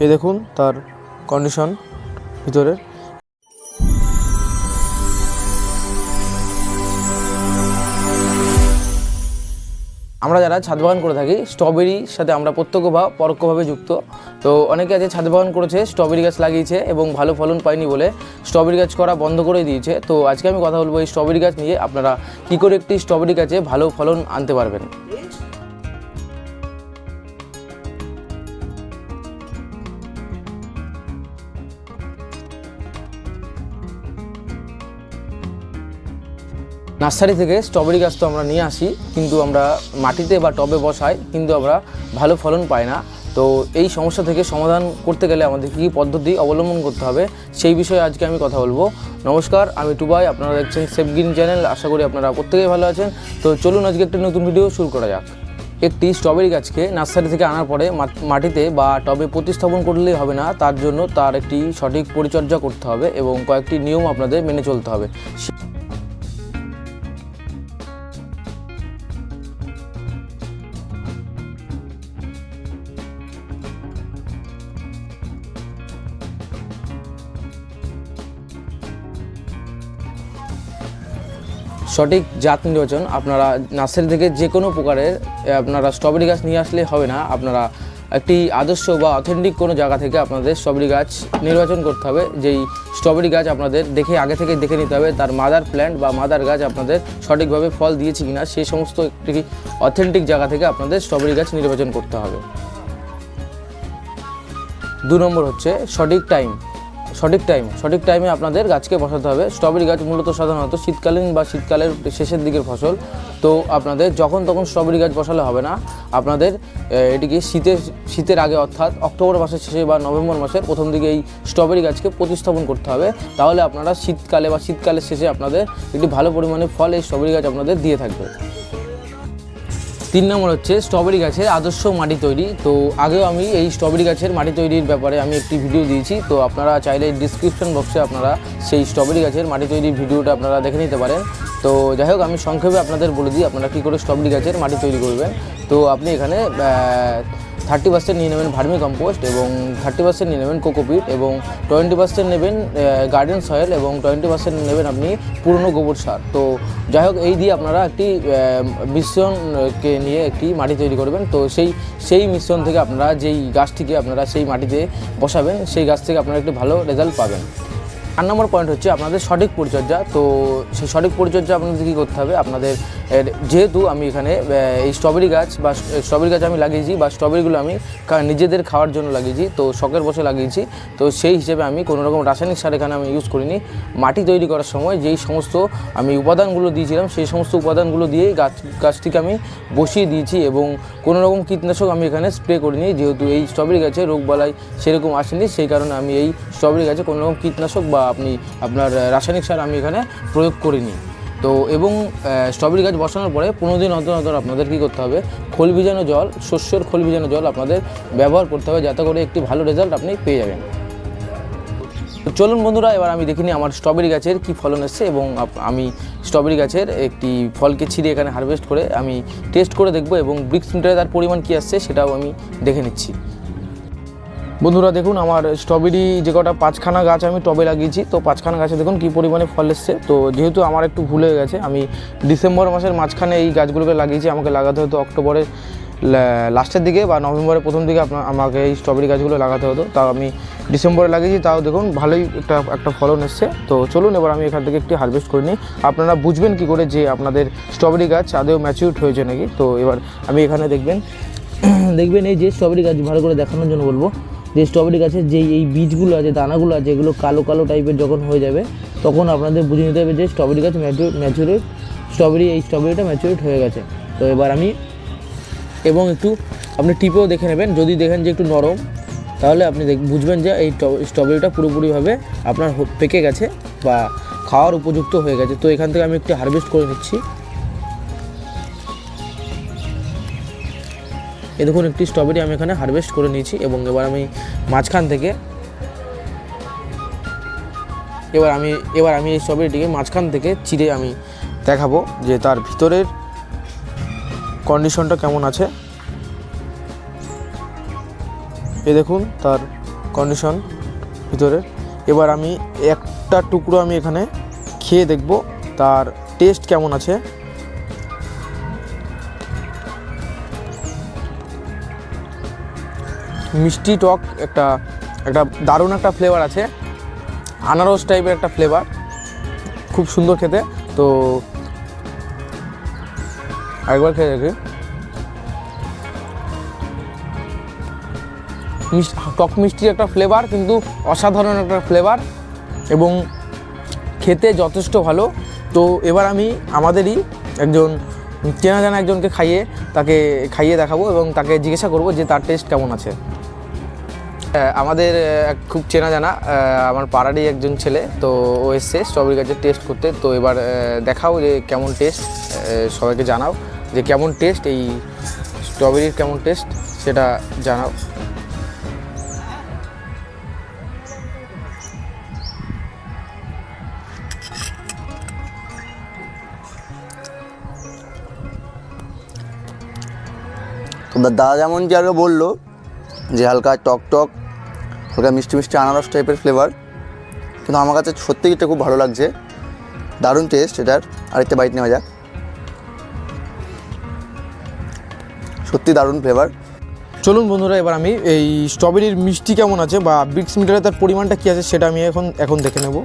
এই দেখুন তার কন্ডিশন ভিতরের। আমরা যারা ছাদ বাগান করে থাকি স্ট্রবেরির সাথে আমরা প্রত্যক্ষ বা পরোক্ষভাবে যুক্ত। তো অনেকে আছে ছাদ বাগান করেছে, স্ট্রবেরি গাছ লাগিয়েছে এবং ভালো ফলন পায়নি বলে স্ট্রবেরি গাছ করা বন্ধ করে দিয়েছে। তো আজকে আমি কথা বলবো এই স্ট্রবেরি গাছ নিয়ে, আপনারা কী করে একটি স্ট্রবেরি গাছে ভালো ফলন আনতে পারবেন। নার্সারি থেকে স্ট্রবেরি গাছ তো আমরা নিয়ে আসি, কিন্তু আমরা মাটিতে বা টবে বসাই, কিন্তু আমরা ভালো ফলন পাই না। তো এই সমস্যা থেকে সমাধান করতে গেলে আমাদের কী পদ্ধতি অবলম্বন করতে হবে সেই বিষয়ে আজকে আমি কথা বলবো। নমস্কার, আমি টুবাই, আপনারা দেখছেন সেফ গ্রিন চ্যানেল। আশা করি আপনারা প্রত্যেকেই ভালো আছেন। তো চলুন আজকে একটা নতুন ভিডিও শুরু করা যাক। একটি স্ট্রবেরি গাছকে নার্সারি থেকে আনার পরে মাটিতে বা টবে প্রতিস্থাপন করলেই হবে না, তার জন্য তার একটি সঠিক পরিচর্যা করতে হবে এবং কয়েকটি নিয়ম আপনাদের মেনে চলতে হবে। সঠিক জাত নির্বাচন, আপনারা নার্সারি থেকে যে কোনো প্রকারের আপনারা স্ট্রবেরি গাছ নিয়ে আসলে হবে না। আপনারা একটি আদর্শ বা অথেন্টিক কোনো জায়গা থেকে আপনাদের স্ট্রবেরি গাছ নির্বাচন করতে হবে। যেই স্ট্রবেরি গাছ আপনাদের আগে থেকে দেখে নিতে হবে তার মাদার প্ল্যান্ট বা মাদার গাছ আপনাদের সঠিকভাবে ফল দিয়েছে কিনা, সেই সমস্ত একটি অথেন্টিক জায়গা থেকে আপনাদের স্ট্রবেরি গাছ নির্বাচন করতে হবে। 2 নম্বর হচ্ছে সঠিক টাইমে আপনাদের গাছকে বসাতে হবে। স্ট্রবেরি গাছ মূলত সাধারণত শীতকালীন বা শীতকালের শেষের দিকের ফসল। তো আপনাদের যখন তখন স্ট্রবেরি গাছ বসালে হবে না, আপনাদের এটিকে শীতের আগে অর্থাৎ অক্টোবর মাসের শেষে বা নভেম্বর মাসের প্রথম দিকে এই স্ট্রবেরি গাছকে প্রতিস্থাপন করতে হবে। তাহলে আপনারা শীতকালের শেষে আপনাদের একটি ভালো পরিমাণে ফল এই স্ট্রবেরি গাছ আপনাদের দিয়ে থাকবে। 3 নম্বর হচ্ছে স্ট্রবেরি গাছের আদর্শ মাটি তৈরি। তো আগেও আমি এই স্ট্রবেরি গাছের মাটি তৈরির ব্যাপারে আমি একটি ভিডিও দিয়েছি। তো আপনারা চাইলে ডিসক্রিপশন বক্সে আপনারা সেই স্ট্রবেরি গাছের মাটি তৈরির ভিডিওটা আপনারা দেখে নিতে পারেন। তো যাই হোক, আমি সংক্ষেপে আপনাদের বলে দিই আপনারা কী করে স্ট্রবেরি গাছের মাটি তৈরি করবেন। তো আপনি এখানে 30% নিয়ে নেবেন ভার্মি কম্পোস্ট এবং 30% নিয়ে নেবেন কোকোপিট এবং 20% নেবেন গার্ডেন সয়েল এবং 20% নেবেন আপনি পুরনো গোবর সার। তো যাই হোক, এই দিয়ে আপনারা একটি মিশ্রণকে নিয়ে একটি মাটি তৈরি করবেন। তো সেই মিশ্রণ থেকে আপনারা যেই গাছটিকে আপনারা সেই মাটিতে বসাবেন, সেই গাছ থেকে আপনারা একটি ভালো রেজাল্ট পাবেন। 4 নম্বর পয়েন্ট হচ্ছে আপনাদের সঠিক পরিচর্যা। তো সেই সঠিক পরিচর্যা আপনাদের কী করতে হবে, আপনাদের যেহেতু আমি এখানে এই স্ট্রবেরি গাছ আমি লাগিয়েছি বা স্ট্রবেরিগুলো আমি নিজেদের খাওয়ার জন্য লাগিয়েছি, তো শখের বসে লাগিয়েছি। তো সেই হিসেবে আমি কোনো রকম রাসায়নিক সার এখানে আমি ইউজ করিনি। মাটি তৈরি করার সময় যেই সমস্ত আমি উপাদানগুলো দিয়েছিলাম সেই সমস্ত উপাদানগুলো দিয়েই গাছটিকে আমি বসিয়ে দিয়েছি এবং কোনো রকম কীটনাশক আমি এখানে স্প্রে করিনি। যেহেতু এই স্ট্রবেরি গাছে রোগবালাই সেরকম আসেনি, সেই কারণে আমি এই স্ট্রবেরি গাছে কোনো রকম কীটনাশক বা আপনার রাসায়নিক সার আমি এখানে প্রয়োগ করিনি। তো এবং স্ট্রবেরি গাছ বসানোর পরে 15 দিন অন্তর আপনাদের কী করতে হবে, শস্যের খোল ভিজানো জল আপনাদের ব্যবহার করতে হবে, যাতে করে একটি ভালো রেজাল্ট আপনি পেয়ে যাবেন। চলুন বন্ধুরা, এবার আমি দেখিনি আমার স্ট্রবেরি গাছের কী ফলন এসছে এবং আমি স্ট্রবেরি গাছের একটি ফলকে ছিঁড়ে এখানে হারভেস্ট করে আমি টেস্ট করে দেখব এবং ব্রিক্স মিটারে তার পরিমাণ কী আসছে সেটাও আমি দেখে নিচ্ছি। বন্ধুরা দেখুন, আমার স্ট্রবেরি যে কটা 5খানা গাছ আমি টবে লাগিয়েছি, তো 5খানা গাছে দেখুন কী পরিমাণে ফল এসছে। তো যেহেতু আমার একটু ভুল হয়ে গেছে, আমি ডিসেম্বর মাসের মাঝখানে এই গাছগুলোকে লাগিয়েছি। আমাকে লাগাতে হতো অক্টোবরের লাস্টের দিকে বা নভেম্বরের প্রথম দিকে আমাকে এই স্ট্রবেরি গাছগুলো লাগাতে হতো। তাও আমি ডিসেম্বরে লাগিয়েছি, তাও দেখুন ভালোই একটা ফলন এসছে। তো চলুন এবার আমি এখান থেকে একটি হারভেস্ট করে নিই। আপনারা বুঝবেন কী করে যে আপনাদের স্ট্রবেরি গাছ আদৌ ম্যাচিউরড হয়েছে নাকি। তো এবার আমি এখানে দেখবেন এই যে স্ট্রবেরি গাছ ভালো করে দেখানোর জন্য বলবো যে স্ট্রবেরি গাছের যেই এই বীজগুলো আছে, দানাগুলো আছে, এগুলো কালো কালো টাইপের যখন হয়ে যাবে তখন আপনাদের বুঝে নিতে হবে যে স্ট্রবেরি গাছ স্ট্রবেরিটা ম্যাচুরেট হয়ে গেছে। তো এবার আমি এবং একটু আপনি টিপেও দেখে নেবেন, যদি দেখেন যে একটু নরম, তাহলে আপনি বুঝবেন যে এই স্ট্রবেরিটা পুরোপুরিভাবে আপনার পেকে গেছে বা খাওয়ার উপযুক্ত হয়ে গেছে। তো এখান থেকে আমি একটু হারভেস্ট করে নিচ্ছি। এই দেখুন একটি স্ট্রবেরি আমি এখানে হারভেস্ট করে নিয়েছি এবং এবার আমি মাঝখান থেকে এই স্ট্রবেরিটিকে মাঝখান থেকে চিড়ে আমি দেখাবো যে তার ভিতরের কন্ডিশনটা কেমন আছে। এই দেখুন তার কন্ডিশন ভিতরে। এবার আমি একটা টুকরো আমি এখানে খেয়ে দেখব তার টেস্ট কেমন আছে। মিষ্টি টক একটা দারুণ একটা ফ্লেভার আছে, আনারস টাইপের একটা ফ্লেভার, খুব সুন্দর খেতে। তো আরেকবার খেয়ে দেখি। টক মিষ্টির একটা ফ্লেভার, কিন্তু অসাধারণ একটা ফ্লেভার এবং খেতে যথেষ্ট ভালো। তো এবার আমি আমাদেরই একজন চেনা জানা একজনকে তাকে খাইয়ে দেখাবো এবং তাকে জিজ্ঞাসা করব যে তার টেস্ট কেমন আছে। আমাদের খুব চেনা জানা আমার পাড়ারই একজন ছেলে, তো ও এসছে স্ট্রবেরি গাছের টেস্ট করতে। তো এবার দেখাও যে কেমন টেস্ট, সবাইকে জানাও যে কেমন টেস্ট, এই স্ট্রবেরির কেমন টেস্ট সেটা জানাও। দাদা যেমন যে আগে বললো যে হালকা টক টক, হালকা মিষ্টি মিষ্টি আনারস টাইপের ফ্লেভার, কিন্তু আমার কাছে সত্যিই এটা খুব ভালো লাগছে, দারুণ টেস্ট এটার। আরেকটা বাইট নেওয়া যাক, সত্যি দারুণ ফ্লেভার। চলুন বন্ধুরা, এবার আমি এই স্ট্রবেরির মিষ্টি কেমন আছে বা ব্রিক্স মিটারে তার পরিমাণটা কী আছে সেটা আমি এখন দেখে নেব।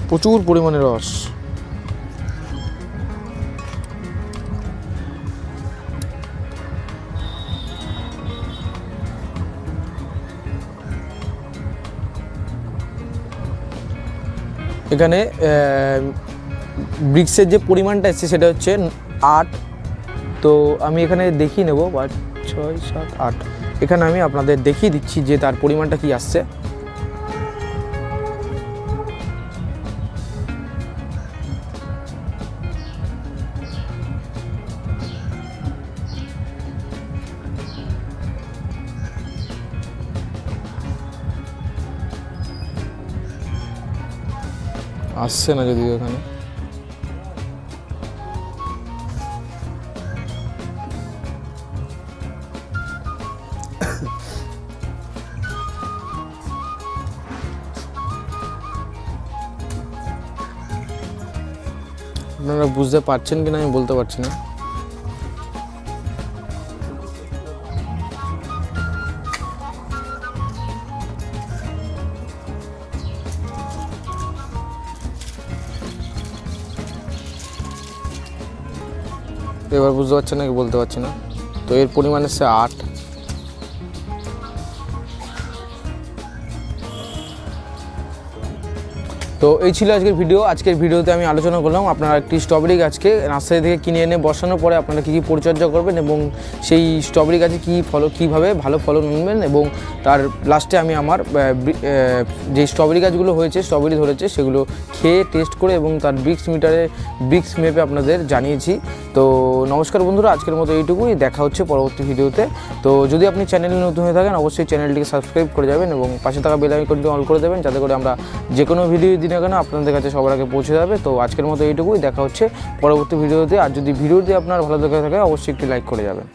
প্রচুর পরিমাণে রস, এখানে ব্রিক্সের যে পরিমাণটা এসছে সেটা হচ্ছে 8। তো আমি এখানে দেখিয়ে নেব 5, 6, 7, 8। এখানে আমি আপনাদের দেখিয়ে দিচ্ছি যে তার পরিমাণটা কি আসছে। আসছে না যদিও এখানে, আপনারা বুঝতে পারছেন কিনা আমি বলতে পারছি না। এবার বুঝতে পারছেন নাকি বলতে পারছি না। তো এর পরিমাণ হচ্ছে 8। তো এই ছিল আজকের ভিডিও। আজকের ভিডিওতে আমি আলোচনা করলাম আপনারা একটি স্ট্রবেরি গাছকে নার্সারি থেকে কিনে এনে বসানোর পরে আপনারা কী কী পরিচর্যা করবেন এবং সেই স্ট্রবেরি গাছে কীভাবে ভালো ফলন আনবেন, এবং তার লাস্টে আমি আমার যে স্ট্রবেরি গাছগুলো হয়েছে, স্ট্রবেরি ধরেছে, সেগুলো খেয়ে টেস্ট করে এবং তার ব্রিক্স মেপে আপনাদের জানিয়েছি। তো নমস্কার বন্ধুরা, আজকের মতো এইটুকুই, দেখা হচ্ছে পরবর্তী ভিডিওতে। তো যদি আপনি চ্যানেলে নতুন হয়ে থাকেন অবশ্যই চ্যানেলটিকে সাবস্ক্রাইব করে যাবেন এবং পাশে থাকা বেল আইকনটি অন করে দেবেন, যাতে করে আমরা যে কোনো ভিডিও দিন না কেন আপনাদের কাছে সবার আগে পৌঁছে যাবে। তো আজকের মতো এইটুকুই, দেখা হচ্ছে পরবর্তী ভিডিওতে। আর যদি ভিডিওটি আপনার ভালো লেগে থাকে অবশ্যই একটি লাইক করে যাবেন।